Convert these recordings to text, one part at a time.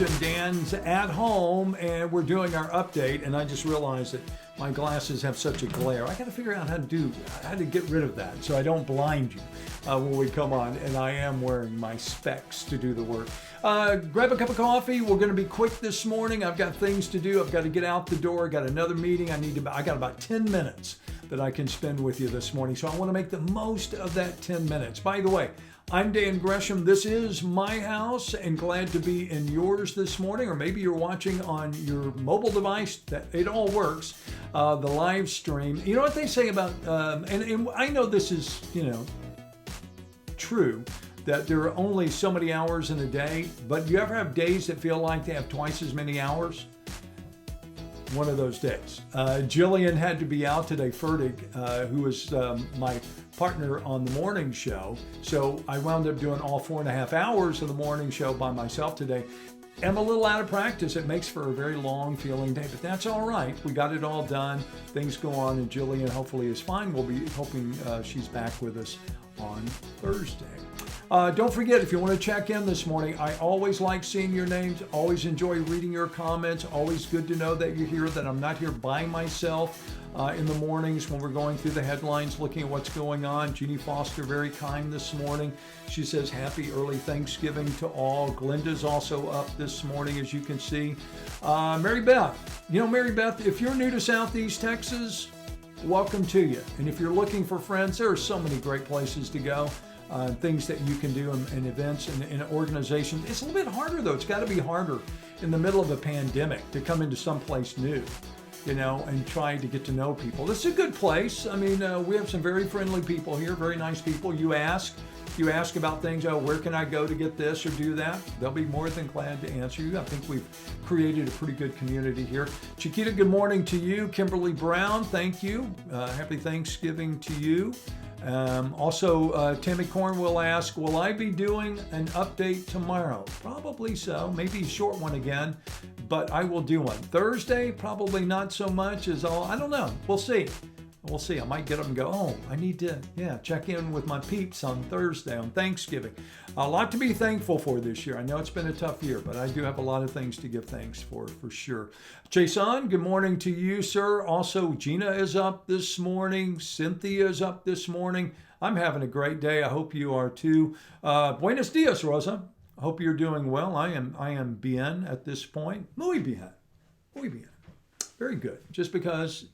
and Dan's at home, and we're doing our update. And I just realized that my glasses have such a glare. I got to figure out how to get rid of that so I don't blind you when we come on. And I am wearing my specs to do the work. Grab a cup of coffee. We're going to be quick this morning. I've got things to do. I've got to get out the door. I got another meeting. I got about 10 minutes that I can spend with you this morning. So I want to make the most of that 10 minutes. By the way, I'm Dan Gresham. This is my house, and glad to be in yours this morning. Or maybe you're watching on your mobile device. It all works. The live stream. You know what they say about, and I know this is, true, that there are only so many hours in a day, but you ever have days that feel like they have twice as many hours? One of those days. Jillian had to be out today, Fertig, who is my partner on the morning show. So I wound up doing all 4.5 hours of the morning show by myself today. I'm a little out of practice. It makes for a very long feeling day, but that's all right. We got it all done. Things go on, and Jillian hopefully is fine. We'll be hoping she's back with us on Thursday. Don't forget, if you want to check in this morning, I always like seeing your names, always enjoy reading your comments, always good to know that you're here, that I'm not here by myself in the mornings when we're going through the headlines, looking at what's going on. Jeannie Foster, very kind this morning. She says, happy early Thanksgiving to all. Glenda's also up this morning, as you can see. Mary Beth, Mary Beth, if you're new to Southeast Texas, welcome to you. And if you're looking for friends, there are so many great places to go. Things that you can do in events and in organizations. It's a little bit harder though. It's got to be harder in the middle of a pandemic to come into someplace new, and try to get to know people. It's a good place. I mean, we have some very friendly people here, very nice people. You ask about things. Oh, where can I go to get this or do that? They'll be more than glad to answer you. I think we've created a pretty good community here. Chiquita, good morning to you. Kimberly Brown, thank you. Happy Thanksgiving to you. Also, Tammy Corn will ask, will I be doing an update tomorrow? Probably so, maybe a short one again, but I will do one. Thursday, probably not so much as I don't know. We'll see. I might get up and go, I need to, check in with my peeps on Thursday, on Thanksgiving. A lot to be thankful for this year. I know it's been a tough year, but I do have a lot of things to give thanks for sure. Jason, good morning to you, sir. Also, Gina is up this morning. Cynthia is up this morning. I'm having a great day. I hope you are too. Buenos dias, Rosa. I hope you're doing well. I am bien at this point. Muy bien. Very good. Just because.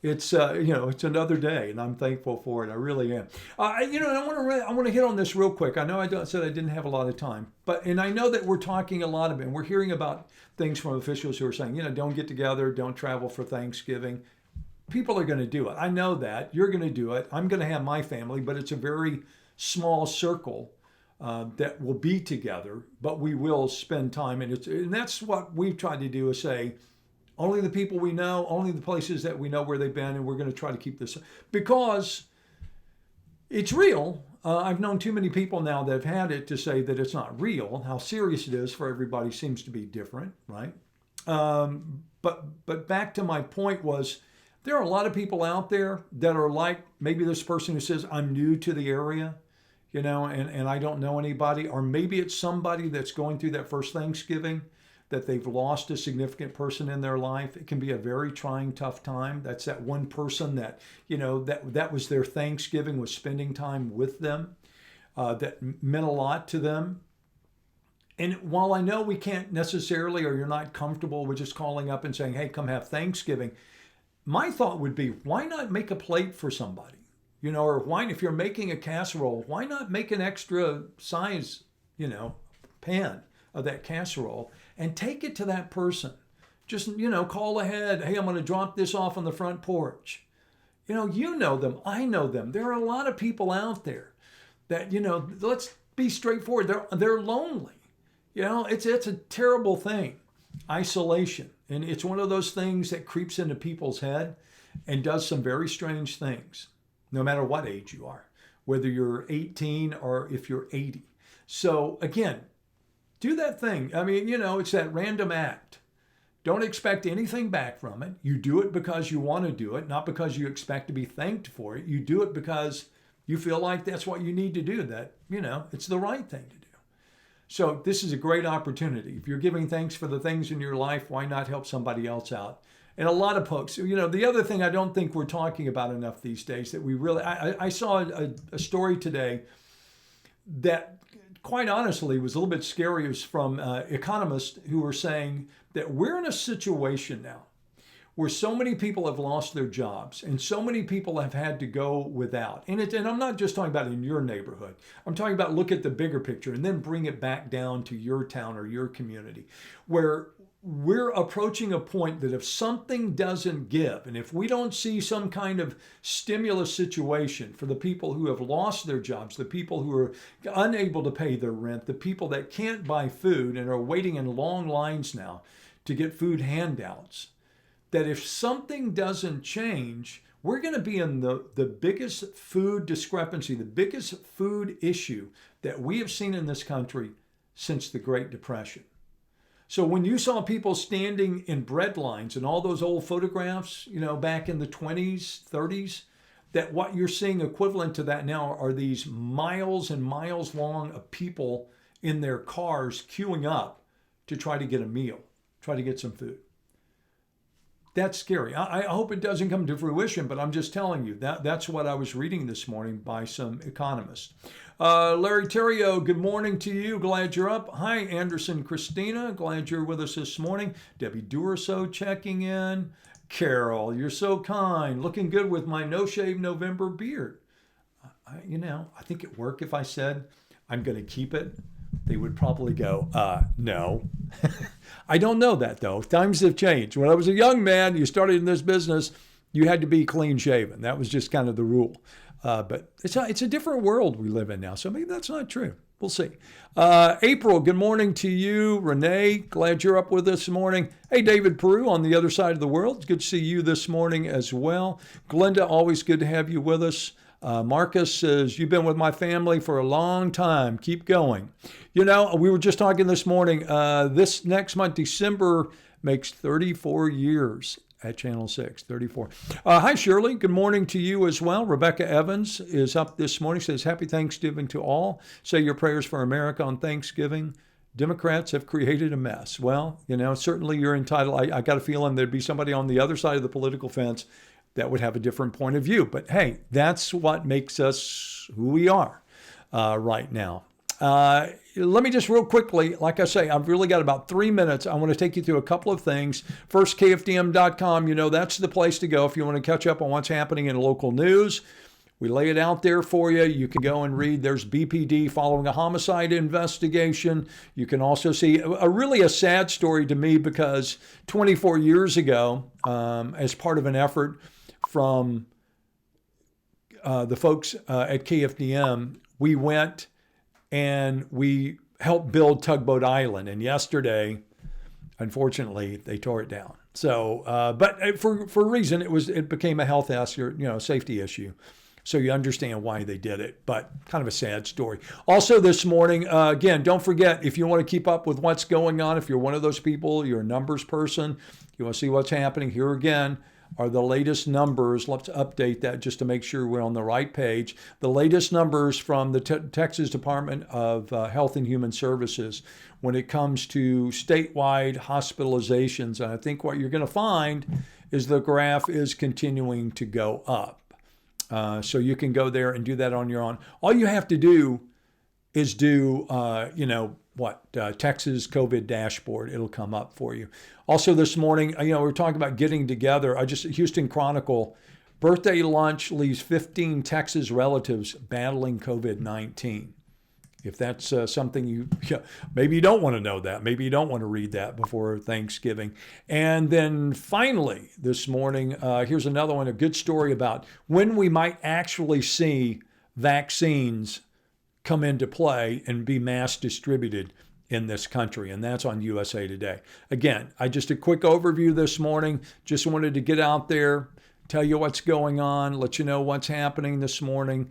It's it's another day, and I'm thankful for it. I really am. I want to hit on this real quick. I know I said I didn't have a lot of time, and I know that we're talking a lot of it. And we're hearing about things from officials who are saying, don't get together, don't travel for Thanksgiving. People are going to do it. I know that you're going to do it. I'm going to have my family, but it's a very small circle that will be together. But we will spend time, and that's what we've tried to do is say. Only the people we know, only the places that we know where they've been, and we're going to try to keep this because it's real. I've known too many people now that have had it to say that it's not real. How serious it is for everybody seems to be different, right? But back to my point was there are a lot of people out there that are like maybe this person who says, I'm new to the area, and I don't know anybody, or maybe it's somebody that's going through that first Thanksgiving that they've lost a significant person in their life. It can be a very trying, tough time. That's that one person that, that was their Thanksgiving, was spending time with them, that meant a lot to them. And while I know we can't necessarily, or you're not comfortable with just calling up and saying, hey, come have Thanksgiving, my thought would be, why not make a plate for somebody? Or why, if you're making a casserole, why not make an extra size, pan of that casserole and take it to that person. Just, call ahead. Hey, I'm going to drop this off on the front porch. You know them. I know them. There are a lot of people out there that, let's be straightforward. They're lonely. It's a terrible thing. Isolation. And it's one of those things that creeps into people's head and does some very strange things, no matter what age you are, whether you're 18 or if you're 80. So again, do that thing. I mean, it's that random act. Don't expect anything back from it. You do it because you want to do it, not because you expect to be thanked for it. You do it because you feel like that's what you need to do, that, it's the right thing to do. So this is a great opportunity. If you're giving thanks for the things in your life, why not help somebody else out? And a lot of folks, the other thing I don't think we're talking about enough these days that we really, I saw a story today that quite honestly was a little bit scary. It was from economists who were saying that we're in a situation now where so many people have lost their jobs and so many people have had to go without. And I'm not just talking about in your neighborhood. I'm talking about look at the bigger picture and then bring it back down to your town or your community, where we're approaching a point that if something doesn't give, and if we don't see some kind of stimulus situation for the people who have lost their jobs, the people who are unable to pay their rent, the people that can't buy food and are waiting in long lines now to get food handouts, that if something doesn't change, we're going to be in the biggest food discrepancy, the biggest food issue that we have seen in this country since the Great Depression. So when you saw people standing in bread lines and all those old photographs, back in the 20s, 30s, that what you're seeing equivalent to that now are these miles and miles long of people in their cars queuing up to try to get a meal, try to get some food. That's scary. I hope it doesn't come to fruition, but I'm just telling you that's what I was reading this morning by some economists. Larry Terrio, good morning to you. Glad you're up. Hi, Anderson Christina. Glad you're with us this morning. Debbie Duraso checking in. Carol, you're so kind. Looking good with my no-shave November beard. I think it'd work if I said I'm going to keep it. They would probably go, no. I don't know that, though. Times have changed. When I was a young man, you started in this business, you had to be clean shaven. That was just kind of the rule. But it's a different world we live in now, so maybe that's not true. We'll see. April, good morning to you. Renee, glad you're up with us this morning. Hey, David Peru on the other side of the world. It's good to see you this morning as well. Glenda, always good to have you with us. Marcus says, you've been with my family for a long time. Keep going. We were just talking this morning. This next month, December, makes 34 years at Channel 6, 34. Hi, Shirley. Good morning to you as well. Rebecca Evans is up this morning, says, happy Thanksgiving to all. Say your prayers for America on Thanksgiving. Democrats have created a mess. Well, certainly you're entitled. I got a feeling there'd be somebody on the other side of the political fence that would have a different point of view. But hey, that's what makes us who we are right now. Let me just real quickly, like I say, I've really got about 3 minutes. I want to take you through a couple of things. First, KFDM.com, that's the place to go if you want to catch up on what's happening in local news. We lay it out there for you. You can go and read. There's BPD following a homicide investigation. You can also see a sad story to me because 24 years ago, as part of an effort from the folks at KFDM, we went and we helped build Tugboat Island. And yesterday, unfortunately, they tore it down. So, but for a reason, it became a health issue, safety issue. So you understand why they did it, but kind of a sad story. Also this morning, again, don't forget, if you want to keep up with what's going on, if you're one of those people, you're a numbers person, you want to see what's happening, here again are the latest numbers. Let's update that just to make sure we're on the right page. The latest numbers from the Texas Department of Health and Human Services when it comes to statewide hospitalizations. And I think what you're going to find is the graph is continuing to go up. So you can go there and do that on your own. All you have to do is do, Texas COVID dashboard. It'll come up for you. Also this morning, we were talking about getting together. Houston Chronicle, birthday lunch leaves 15 Texas relatives battling COVID-19. If that's something maybe you don't want to know that. Maybe you don't want to read that before Thanksgiving. And then finally, this morning, here's another one, a good story about when we might actually see vaccines come into play and be mass distributed in this country. And that's on USA Today. Again, just a quick overview this morning. Just wanted to get out there, tell you what's going on, let you know what's happening this morning.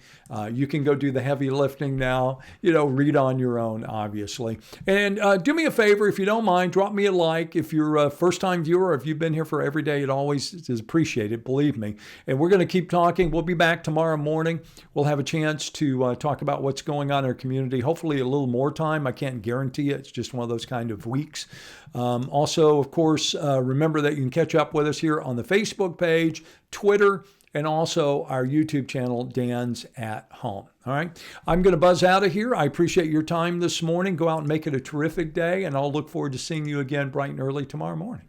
You can go do the heavy lifting now, read on your own, obviously. And do me a favor, if you don't mind, drop me a like. If you're a first-time viewer, or if you've been here for every day, it always is appreciated, believe me. And we're going to keep talking. We'll be back tomorrow morning. We'll have a chance to talk about what's going on in our community. Hopefully a little more time. I can't guarantee it. It's just one of those kind of weeks. Also, of course, remember that you can catch up with us here on the Facebook page, Twitter, and also our YouTube channel, Dan's at Home. All right. I'm going to buzz out of here. I appreciate your time this morning. Go out and make it a terrific day, and I'll look forward to seeing you again bright and early tomorrow morning.